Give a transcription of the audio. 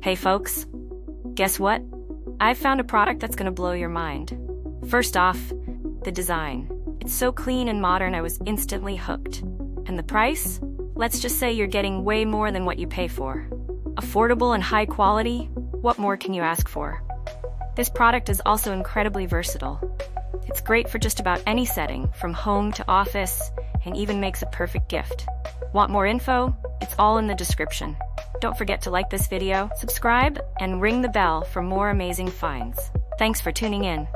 Hey folks, guess what? I've found a product that's gonna blow your mind. First off, the design. It's so clean and modern I was instantly hooked. And the price? Let's just say you're getting way more than what you pay for. Affordable and high quality, what more can you ask for? This product is also incredibly versatile. It's great for just about any setting, from home to office, and even makes a perfect gift. Want more info? It's all in the description. Don't forget to like this video, subscribe, and ring the bell for more amazing finds. Thanks for tuning in.